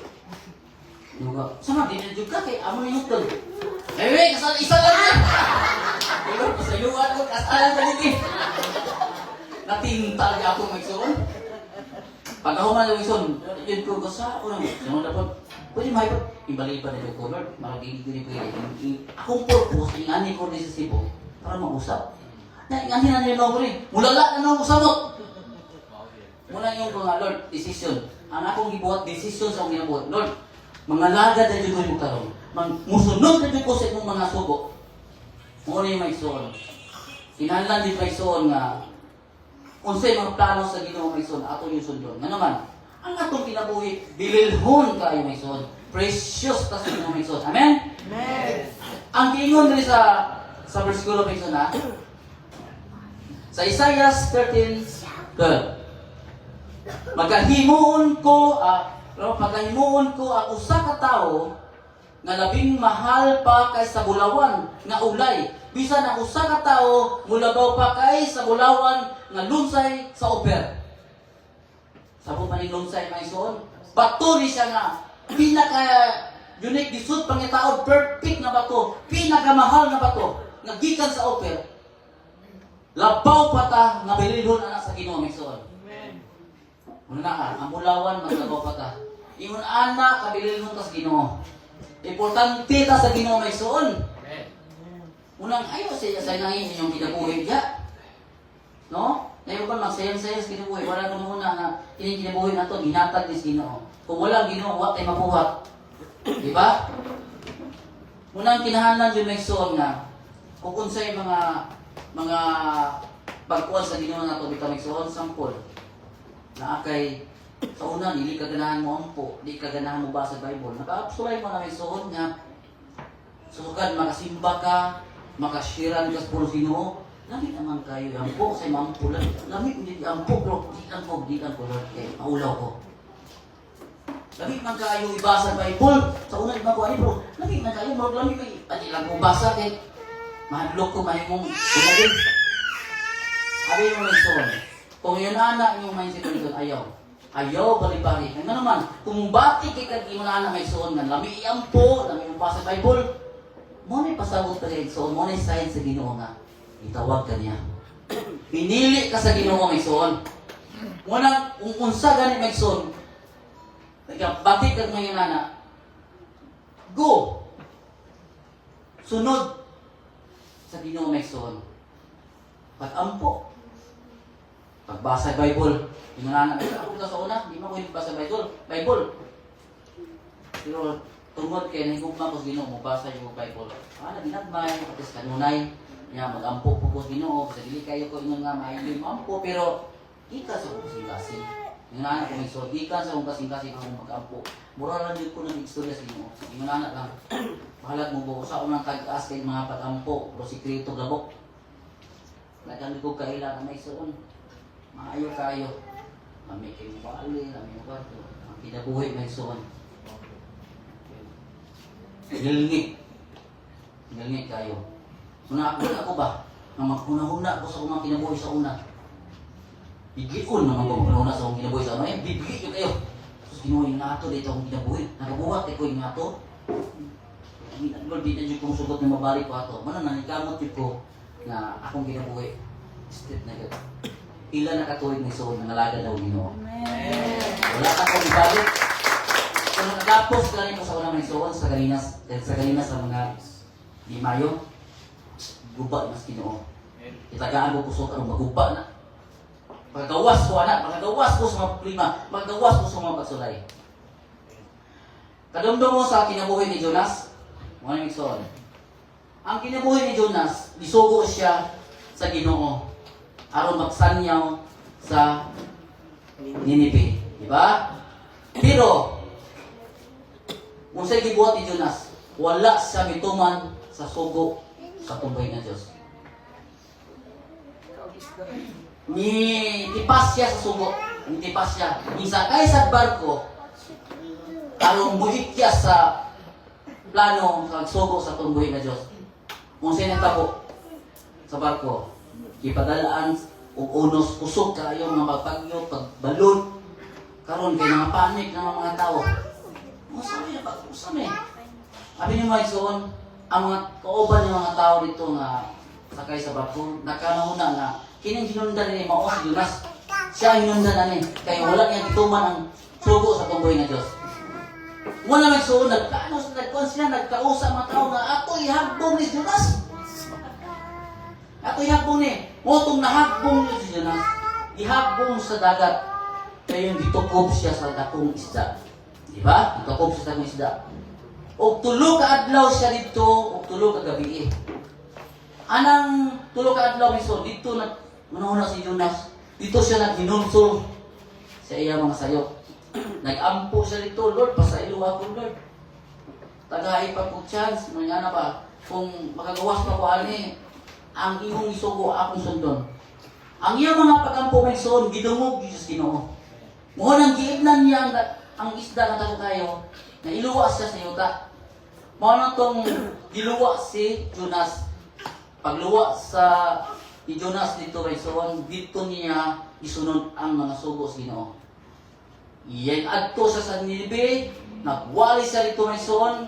Nuga, sama din juga kay amo ni utol. Kasal isa lang yan. Pero pasayuan ko kasalan sa dito. Natintal ako magsuon. Pagkahuman ng ison, yun ko sa ako naman. Yung dapat, pwede mahipot. Ibalik pa na yung color. Maragigili ko yun. Akong purpose, ingani ko din sa Cebu para mag-usap. Ingani na nila ako rin. Mulala na nung usamot. Mula yung mga Lord, decision. Ang akong gibuhat, decision sa akong ginabuhat. Lord, mga lagad na dyan ko yung tarong. Musunod na dyan ko sa itong mga subo. Muna yung may ison. Kinahanglan din may ison nga unsay mga plano sa Ginoo may son ato yung sundon. Nga naman, ang atong kinabuhi bililhon kayo may son. Precious ta sa Ginoo may son. Amen? Amen. Ang giingon diri sa bersikulo may son na sa Isaiah 13:12. Magahimuon ko ang usa ka tawo nga labing mahal pa kay sa bulawan nga ulay. Bisan ang usa ka tawo mulabaw pa kay sa bulawan nga lunsay sa oper. Sabot man ni lunsay may son. Bato ni siya nga pinaka unique disud pangitaod, perfect na bato, pinakamahal na bato nga gikan sa oper. Labaw pa ta nga bililhon ana sa Ginoo may son. Amen. Una ka, ang bulawan maglabaw pa ta. Ingon ana kabililhon ta sa Ginoo. Importante ta sa Ginoo may son. Unang ayaw siya sa inahin yung kinabuhi diya. No? Ngayon ba magsayang-sayang sa kinabuhi? Wala naman muna na kinabuhi na ito, ginatag ni Ginoo. Kung walang Ginoo, wala tayo mabuhat. Diba? Unang kinahanglan yung may son nga, kung unsay mga pagkuhan sa Ginoo na ito, bitaw may son, sampol. Na akay, sa una, hindi ka ganahan mo ampo, hindi ka ganahan mo ba sa Bible. Naka-absulay mo na may son nga, susugad, makasimba ka, makashiran ka sa pulos Ginoo, lamit naman kayo, ampo, say mampo lang. Lamit hindi ampo, pero di kan ko, Lord, kay maulaw ko. Lamit man kayo ibasa sa Bible, sa una iba ko ay bro, lamit man kayo, Lord, lamit may, adi lang ko basa, kay mahadlok ko, mahimong, umalig. Abi mo may son, kung yun anak yung mindset ko nito, ayaw, bali-bali. Nga naman, kung bati kay kag na anak may son, nga lamit ampo, lamit mo basa sa Bible, mo na pasabot ka rin, so mo na sign sa Ginoo nga, itawag ka niya. Pinili ka sa Ginoo may son. Munang, kung unsa gani may son, bakit ka ngayon anak, go! Sunod! sa Ginoo maigsoon. Pag-ampo. Pagbasa ng Bible. Yung nanak, ako sa una, di mo ko basa Bible. Pero tungod kay nahigugma ko sa Ginoo, mabasa yung Bible. Ginagmay, patis kanunay. Mag-ampo po ko sa Ginoo. Sa dili kayo ko ingon nga maayong ampo, pero ika sa kong kasing-kasing. Yung nanak ko maigsoon, ika sa kong kasing-kasing akong mag-ampo. Mura lang yun ko ng istorya sa Ginoo. Yung nanak lang, bahalag mo po sa unang kag-as kay mga pag-ampo, pero sikreto gabok. Nagkami ko kailangan na maigsoon. Maayo kayo. Mami kayo mabali, mami mo kwarto. Ang kinabuhi maigsoon. Nilngit kayo. Una ako ba? Nang maghuna-huna ko sa mga kinabuhi sa una. Bigion naman ko maghuna sa akong kinabuhi sa una. Bibigit kayo. Tapos ginuhin nga ito dito akong kinabuhi. Nakabuhat ko yung nga ito. Lord, di na dyan kong sugot na mabalik ko ito. Mana nanikamot yun ko na akong kinabuhi. Straight na yun. Pila na katuwid na isoon na nalaga daw Ginoo. Wala ka akong ibalik. Kung nagapos ka rin ko sa unang isoon sa Galinas sa mga di Mayo, guba mas Ginoo. Itagaan ko kusot anong maguba na. Paggawas ko anak, paggawas ko sa mga problema, paggawas ko sa mga pagsulay. Kadumdum mo sa kinabuhi ni Jonas, mga isoon. Ang kinabuhi ni Jonas, isugo siya sa Ginoo aron magsanyaw sa Ninive, di ba? Pero kung sa'y gibuhat ni Jonas, wala siya mituman sa sugo sa tumbay na Diyos. Tipas siya sa sugo, tipas siya. Isakay sa barko, aron muhikya sa plano sa sugo sa tumbay na Diyos. Kung sa'y nagtabo sa barko, ipadalaan o unos usok kayo mga magpagyo, pagbalon karon kay mga panik ng mga tao. Masabi na pag-usam eh. Abi ni mga igsoon, ang mga kauban ng mga tao dito nga sakay sa barko, nakanahuna nga kining hinundan ni mao si Jonas. Siya hinundan ani kay wala niya gituman ang sugo sa tuboy na Dios. Wala magsuon nagplano sila nagkausap mga tao nga ato ihagbong ni Jonas. Ato ihagbong ni, motong nahagbong niyo si Jonas, ihagbong sa dagat, kaya yung gitukob siya sa dakong isda. Di ba? Gitukob siya sa dakong isda. O tulo ka adlaw siya dito, o tulo ka gabi. Anang tulo ka adlaw miso, dito manahuna si Jonas, dito siya naghinunso sa iya mga sayo. Nag-ampo siya dito, Lord, pasailu ako, Lord. Tagahay pa po chance, mga na ba, kung makagawas pa ko ani, ang imong isugo akong sundon. Ang iyang mga pagampo may soon, gidungog Jesus Ginoo. Mo nang giibnan niya ang isda nga tago kayo, na iluwas siya sa yuta. Mo nang tong giluwa si Jonas. Pagluwa sa ni Jonas dito may soon, dito niya isunod ang mga sugo sa Ginoo. Iyan adto sa Ninive, nagwali siya dito may soon.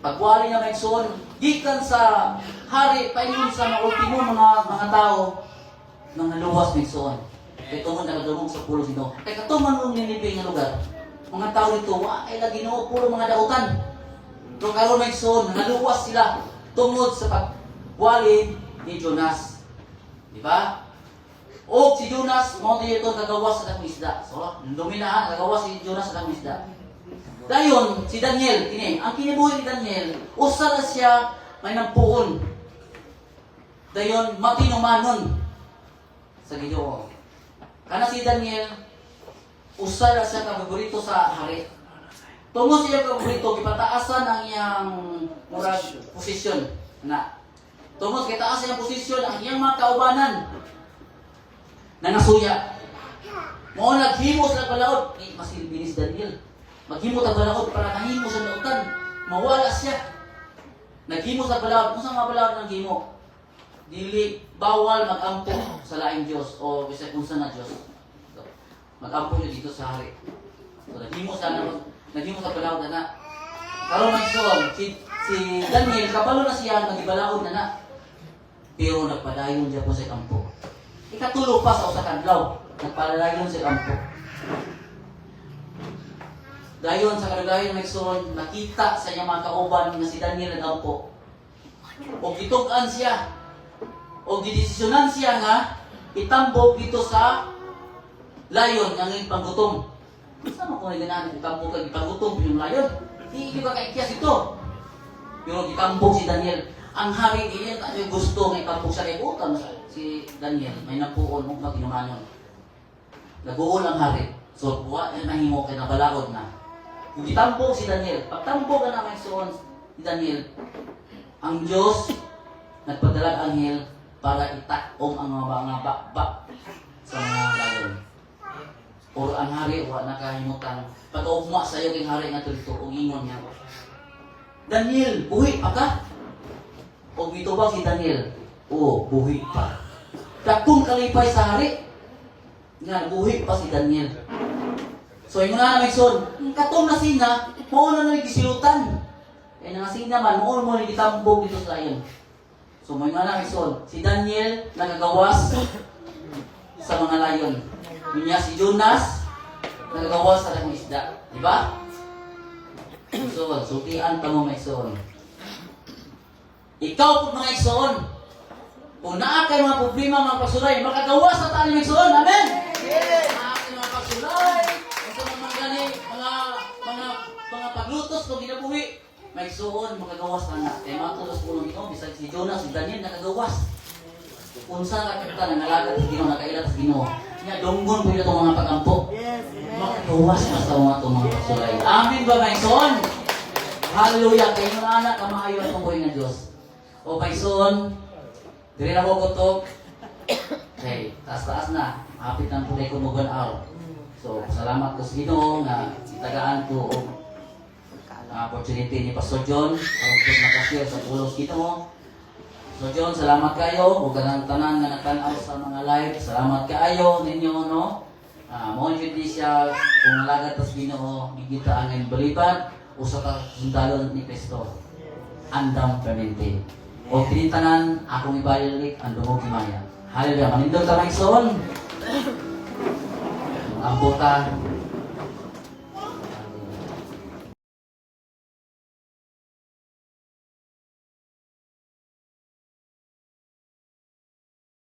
Pagwali na may soon, gikan sa hari paingon sa mga ultimo mga tao mga luwas may soon. Kaya tumon nakadumong sa pulo Ginoo. Kaya katuman mong Ninive nga lugar, mga tao dito, ay lagi Ginoo puro mga dautan. Pero karon may soon, naluwas sila tungod sa pagwali ni Jonas. Di ba? O si Jonas, mo dito nagawas sa dakong isda. So, luminahan, nagawas si Jonas sa dakong isda. Dayon, si Daniel, ang kinibuhi ni Daniel, usa na siya may nampuon. Dayon, matinumanon sa Ginoo. Kana si Daniel, usa na siya kapaborito sa hari. Tungod siya kapaborito, ipataasan ang iyang murag posisyon. Tungod kay taas iyang posisyon, ang iyang mga kaubanan na nasuya. Mo naghimo sa balaod, masilbinis Daniel. Maghimo sa balaod para mahimo sa nautan. Mawala siya. Naghimo sa balaod. Kung saan mga balaod ng himo? Dili, bawal mag-ampo sa laing Diyos o bisa kung saan na Diyos. Mag-ampo nyo dito sa hari. So, naghimo sa balaod na. Karon magsoon, si Daniel, kabalo na siya, nagibalaod na. Pero nagpadayon siya po sa kampo. Ikatulo pa sa usa ka adlaw, nagpadayon sa kampo. Dayon sa kadaghayan ng igsoon, nakita sa iyang mga kauban nga si Daniel nag-ampo. O gitugan siya. O gidesisyonan siya nga itambok dito sa layon ang panggutom. Sama ko na ganaan, itambok ka ipanggutom yung layon. Hindi ka kaikiyas ito. Pero itambok si Daniel. Ang hari iyan tayo gusto ng itambok siya kay utang si Daniel. May napuon mo maginumanon. Naguol ang hari. So, buwa, nahimo kay nabalaod na. Kung itambok si Daniel, pagtambok ka naman si Daniel, ang Diyos nagpadala anghel para itakom ang mga bakbak sa mga layon. O ang hari, wala nakahimutan. Pag-ugma sa iyo king hari nga tulito, o ingon niya. Daniel, buhi pa ka? O mitubang si Daniel, o buhi pa. Dakong kalipay sa hari, nga buhi pa si Daniel. So yung nga namin son, katong na sina, mo na nagisilutan. Kaya nga sina man, mo na nagitambog dito sa layon. So may nga namin son, si Daniel nagagawas sa mga layon. Yun niya si Jonas, nagagawas sa mga isda. Diba? So, sutian ka mo may son. Ikaw po mga igsoon, kung naa kayo mga problema, mga pagsulay, makagawas sa tali mga igsoon. Amen? Yes. Naa kayo mga pagsulay, kung sa mga gani, mga paglutos kung ginabuhi, mga igsoon, makagawas na na. Kaya mga tulos po nung ito, bisag si Jonas, si Daniel, nakagawas. Kung saan kakita, nangalagad sa Ginoo, nakailat sa Ginoo. Kaya dunggon po itong mga pagampo. Yes. Makagawas pa sa mga itong mga pagsulay. Amen ba mga igsoon? Hallelujah! Kayo na anak, kamahayo at buhay ng Diyos. O Paison, diri na ko kutok. Okay, taas-taas na. Hapit ang pulay ko mugan araw. So, salamat ko sa Ginoo nga itagaan ko og opportunity ni Pastor John aron ko makashare sa pulos kita mo. So John, salamat kayo ug kanang tanan nga nagtan-aw sa mga live. Salamat kaayo ninyo no. Mo jud siya kung lagat tas Ginoo gigita ang balibat usa ka sundalo ni Kristo. Andam permanente. O tinintanan, akong ibalik ang dumog kimaya. Hallelujah. Manindog ka, Maison. Ang buta,